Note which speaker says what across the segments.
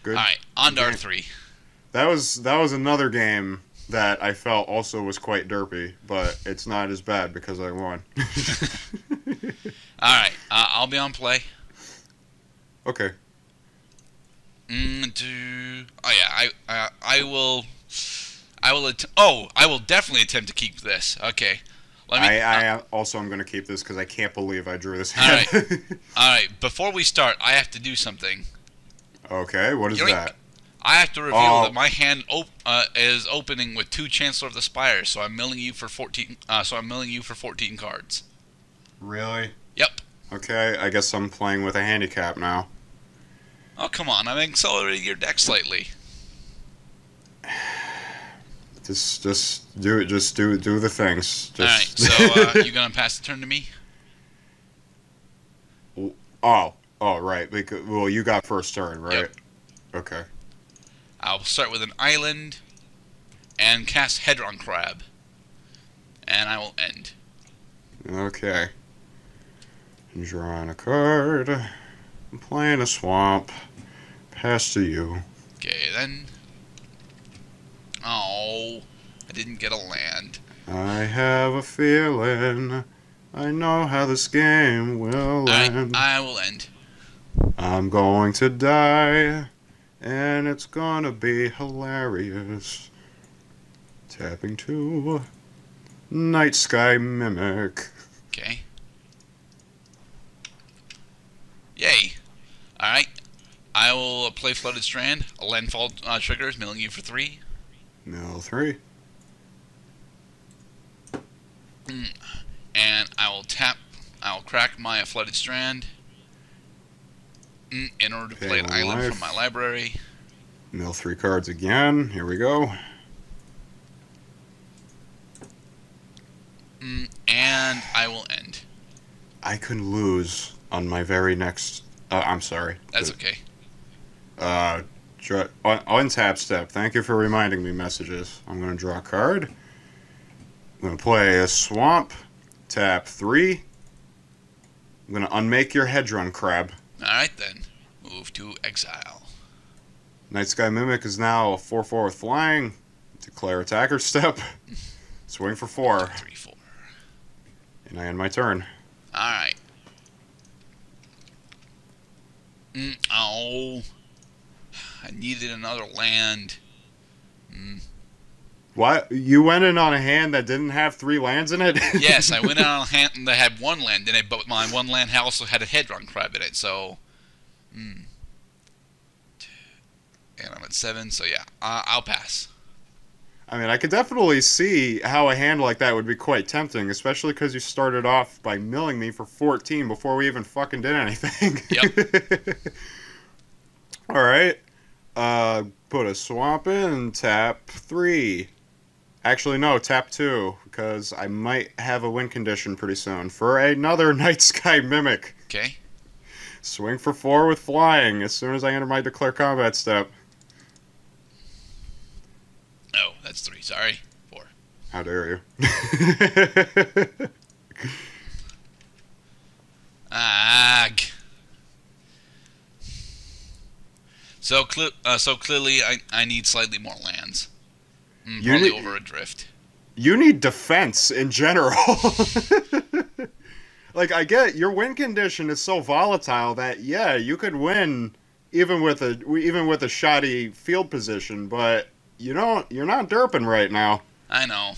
Speaker 1: Good.
Speaker 2: Alright, on to
Speaker 1: Game.
Speaker 2: R3.
Speaker 1: That was another game that I felt also was quite derpy, but it's not as bad because I won.
Speaker 2: Alright, I'll be on play.
Speaker 1: Okay.
Speaker 2: Oh yeah, I will definitely attempt to keep this. Okay.
Speaker 1: I also am going to keep this because I can't believe I drew this
Speaker 2: Alright.
Speaker 1: hand.
Speaker 2: Alright, before we start, I have to do something.
Speaker 1: Okay, what is
Speaker 2: Yoink.
Speaker 1: that?
Speaker 2: I have to reveal that my hand is opening with 2 Chancellor of the Spires, so I'm milling you for 14. So I'm milling you for 14 cards.
Speaker 1: Really?
Speaker 2: Yep.
Speaker 1: Okay, I guess I'm playing with a handicap now.
Speaker 2: Oh come on! I'm accelerating your deck slightly.
Speaker 1: Just do it. Just do the things. Just...
Speaker 2: All right. So you gonna pass the turn to me?
Speaker 1: Oh, right. Well, you got first turn, right?
Speaker 2: Yep.
Speaker 1: Okay.
Speaker 2: I'll start with an island and cast Hedron Crab, and I will end.
Speaker 1: Okay. Drawing a card. I'm playing a swamp. Pass to you.
Speaker 2: Okay, then. Oh, I didn't get a land.
Speaker 1: I have a feeling I know how this game will end.
Speaker 2: I will end.
Speaker 1: I'm going to die, and it's gonna be hilarious. Tapping 2. Night Sky Mimic.
Speaker 2: Okay. Yay. Alright. I will play Flooded Strand. A landfall triggers, milling you for 3.
Speaker 1: Mill 3.
Speaker 2: And I will tap. I will crack my Flooded Strand in order to play an island from my library.
Speaker 1: Mill 3 cards again. Here we go.
Speaker 2: And I will end.
Speaker 1: I can lose on my very next... I'm sorry.
Speaker 2: That's okay.
Speaker 1: Untap step. Thank you for reminding me messages. I'm going to draw a card. I'm going to play a swamp. Tap 3. I'm going to unmake your Hedron Crab.
Speaker 2: Alright then. Move to exile.
Speaker 1: Night Sky Mimic is now a 4/4 with flying. Declare attacker step. Swing for 4.
Speaker 2: 3, 4.
Speaker 1: And I end my turn.
Speaker 2: Alright. Oh. I needed another land.
Speaker 1: What? You went in on a hand that didn't have 3 lands in it?
Speaker 2: Yes, I went out on a hand that had 1 land in it, but my 1 land also had a Hedron Crab in it, so... And I'm at 7, so yeah, I'll pass.
Speaker 1: I mean, I could definitely see how a hand like that would be quite tempting, especially because you started off by milling me for 14 before we even fucking did anything.
Speaker 2: Yep.
Speaker 1: Alright. Put a swamp in, tap 3. Actually, no, tap 2, because I might have a win condition pretty soon for another Night Sky Mimic.
Speaker 2: Okay.
Speaker 1: Swing for 4 with flying as soon as I enter my declare combat step.
Speaker 2: Oh, that's 3, sorry. 4.
Speaker 1: How dare you.
Speaker 2: Ag. So clearly I need slightly more lands. Probably over a drift.
Speaker 1: You need defense in general. Like, I get your win condition is so volatile that yeah, you could win even with a shoddy field position, but you're not derping right now.
Speaker 2: I know.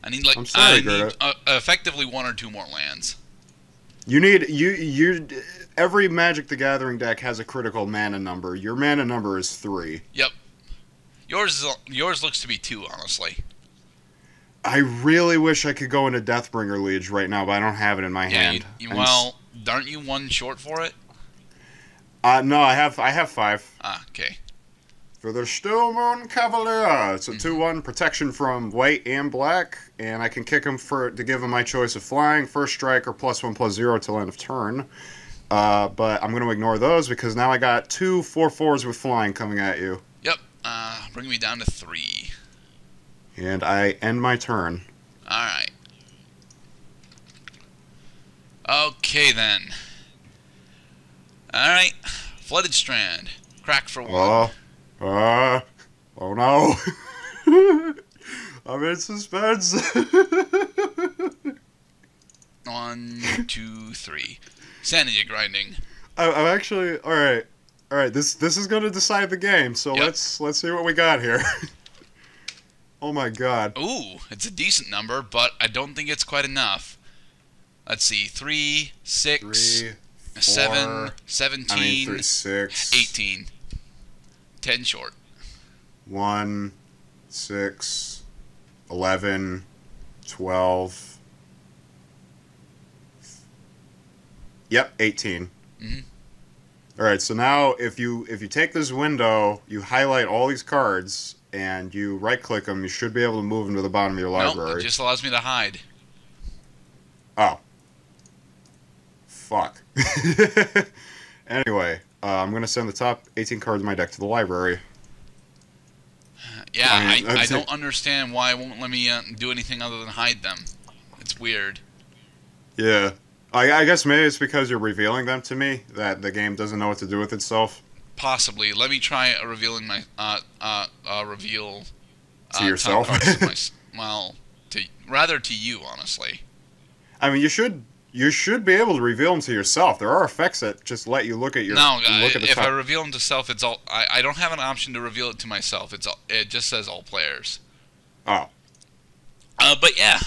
Speaker 2: I need
Speaker 1: I'm sorry,
Speaker 2: effectively 1 or 2 more lands.
Speaker 1: You need every Magic the Gathering deck has a critical mana number. Your mana number is 3.
Speaker 2: Yep. Yours looks to be 2, honestly.
Speaker 1: I really wish I could go into Deathbringer Liege right now, but I don't have it in my hand.
Speaker 2: Well, aren't you 1 short for it?
Speaker 1: No, I have 5.
Speaker 2: Ah, okay.
Speaker 1: For the Still Moon Cavalier, it's a 2/1 protection from white and black, and I can kick him to give him my choice of flying, first strike, or +1/+0 till end of turn. But I'm going to ignore those because now I got 2 4/4s with flying coming at you.
Speaker 2: Yep. Bring me down to 3.
Speaker 1: And I end my turn.
Speaker 2: Alright. Okay then. Alright. Flooded Strand. Crack for one.
Speaker 1: Oh no. I'm in suspense.
Speaker 2: 1, 2, 3. Sanity grinding.
Speaker 1: I'm actually all right. All right, this is going to decide the game. So
Speaker 2: Yep.
Speaker 1: let's see what we got here. Oh my god.
Speaker 2: Ooh, it's a decent number, but I don't think it's quite enough. Let's see. 3, 6,
Speaker 1: 3,
Speaker 2: 7,
Speaker 1: 4,
Speaker 2: 17,
Speaker 1: 6,
Speaker 2: 18. 10 short.
Speaker 1: 1, 6, 11, 12. Yep, 18.
Speaker 2: Mm-hmm.
Speaker 1: All right, so now if you take this window, you highlight all these cards, and you right-click them, you should be able to move them to the bottom of your library.
Speaker 2: Nope, it just allows me to hide.
Speaker 1: Oh. Fuck. Anyway, I'm going to send the top 18 cards of my deck to the library.
Speaker 2: Yeah,
Speaker 1: I
Speaker 2: don't understand why it won't let me do anything other than hide them. It's weird.
Speaker 1: Yeah. I guess maybe it's because you're revealing them to me, that the game doesn't know what to do with itself.
Speaker 2: Possibly. Let me try revealing my reveal
Speaker 1: To yourself?
Speaker 2: top cards rather to you, honestly.
Speaker 1: I mean, you should be able to reveal them to yourself. There are effects that just let you look at your
Speaker 2: if I reveal them to self, it's all. I don't have an option to reveal it to myself. It just says all players.
Speaker 1: Oh.
Speaker 2: But yeah,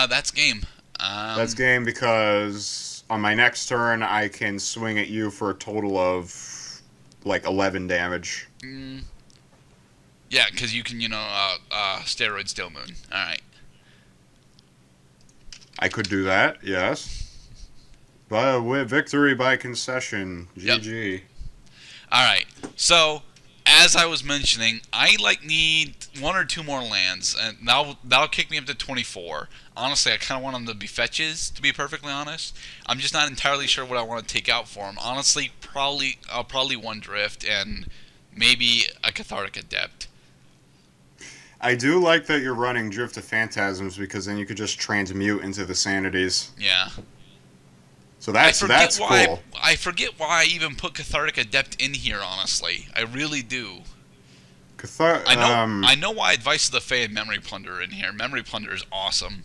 Speaker 2: that's game.
Speaker 1: That's game because on my next turn I can swing at you for a total of like 11 damage.
Speaker 2: Yeah, because you can, steroid still moon. All right.
Speaker 1: I could do that, yes. But with victory by concession, GG.
Speaker 2: Yep. All right. So, as I was mentioning, I need 1 or 2 more lands, and that'll kick me up to 24. Honestly, I kind of want them to be fetches, to be perfectly honest. I'm just not entirely sure what I want to take out for them. Honestly, probably 1 Drift and maybe a Cathartic Adept.
Speaker 1: I do like that you're running Drift of Phantasms because then you could just transmute into the Sanities.
Speaker 2: Yeah.
Speaker 1: So that's cool.
Speaker 2: I forget why I even put Cathartic Adept in here, honestly. I really do. I know why Advice of the Fae and Memory Plunder are in here. Memory Plunder is awesome.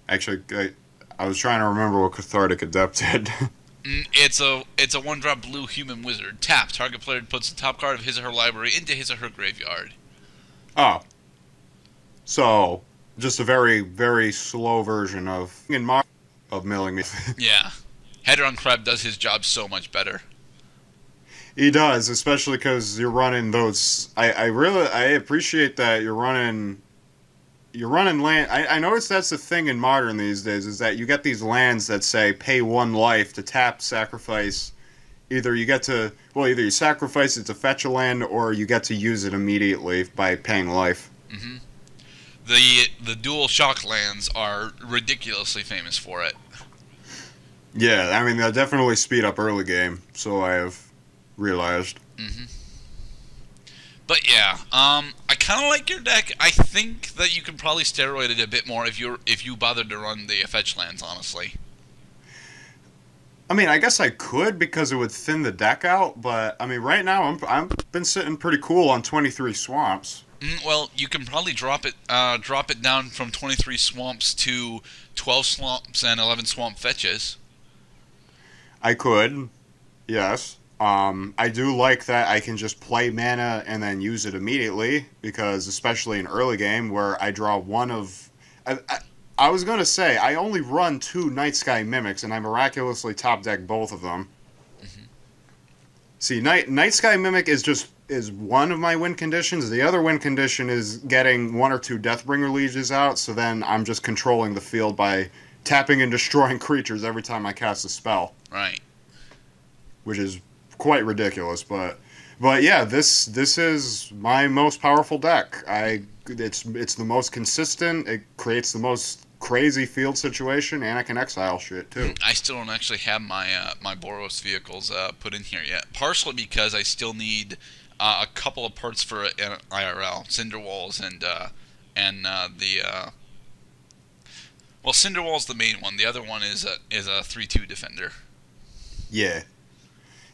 Speaker 1: Actually, I was trying to remember what Cathartic Adept did.
Speaker 2: It's a 1-drop blue human wizard. Tap. Target player puts the top card of his or her library into his or her graveyard.
Speaker 1: Oh. So, just a very, very slow version of milling me.
Speaker 2: Yeah. Hedron Crab does his job so much better.
Speaker 1: He does, especially because you're running those. I appreciate that you're running land. I noticed that's the thing in Modern these days is that you get these lands that say pay 1 life to tap, sacrifice. Either you sacrifice it to fetch a land, or you get to use it immediately by paying life.
Speaker 2: Mm-hmm. The dual shock lands are ridiculously famous for it.
Speaker 1: Yeah, I mean they'll definitely speed up early game. So I have realized.
Speaker 2: Mm-hmm. But yeah, I kind of like your deck. I think that you can probably steroid it a bit more if you bothered to run the fetch lands, honestly.
Speaker 1: I mean, I guess I could because it would thin the deck out, but I mean, right now I'm been sitting pretty cool on 23 swamps.
Speaker 2: Well, you can probably drop it down from 23 swamps to 12 swamps and 11 swamp fetches.
Speaker 1: I could, yes. I do like that I can just play mana and then use it immediately, because especially in early game where I draw one of... I was going to say, I only run 2 Night Sky Mimics, and I miraculously top deck both of them. Mm-hmm. See, Night Sky Mimic is one of my win conditions. The other win condition is getting 1 or 2 Deathbringer Lieges out, so then I'm just controlling the field by tapping and destroying creatures every time I cast a spell.
Speaker 2: Right.
Speaker 1: Which is quite ridiculous, but yeah, this is my most powerful deck. It's the most consistent. It creates the most crazy field situation, and I can exile shit too.
Speaker 2: I still don't actually have my my Boros vehicles put in here yet. Partially because I still need a couple of parts for an IRL, Cinder Walls and the Well, Cinderwall's the main one. The other one is a 3/2 defender.
Speaker 1: Yeah.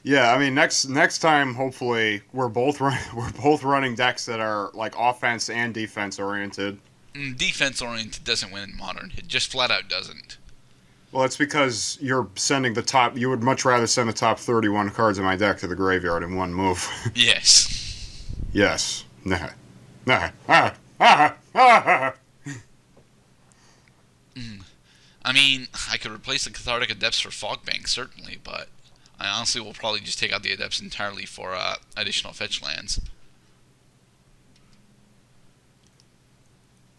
Speaker 1: Yeah, I mean next time hopefully we're both running decks that are like offense and defense oriented.
Speaker 2: Defense oriented doesn't win in Modern. It just flat out doesn't.
Speaker 1: Well, it's because you're sending the top. You would much rather send the top 31 cards in my deck to the graveyard in one move.
Speaker 2: Yes.
Speaker 1: Yes. Nah. Nah. Ah. Ah. Ah.
Speaker 2: I mean, I could replace the Cathartic Adepts for Fogbank, certainly, but I honestly will probably just take out the Adepts entirely for additional fetch lands.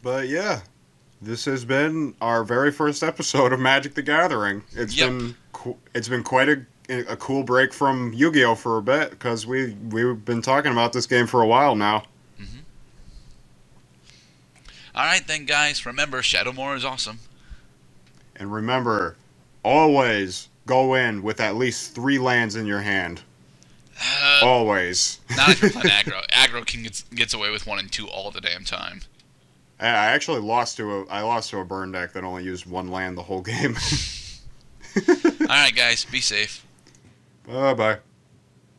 Speaker 1: But yeah, this has been our very first episode of Magic the Gathering. It's been quite a cool break from Yu-Gi-Oh for a bit because we've been talking about this game for a while now.
Speaker 2: Mm-hmm. All right then, guys. Remember, Shadowmoor is awesome.
Speaker 1: And remember, always go in with at least 3 lands in your hand. Always.
Speaker 2: Not if you're playing aggro. Aggro gets away with 1 and 2 all the damn time.
Speaker 1: I actually lost to a burn deck that only used 1 land the whole game.
Speaker 2: All right, guys. Be safe.
Speaker 1: Bye-bye.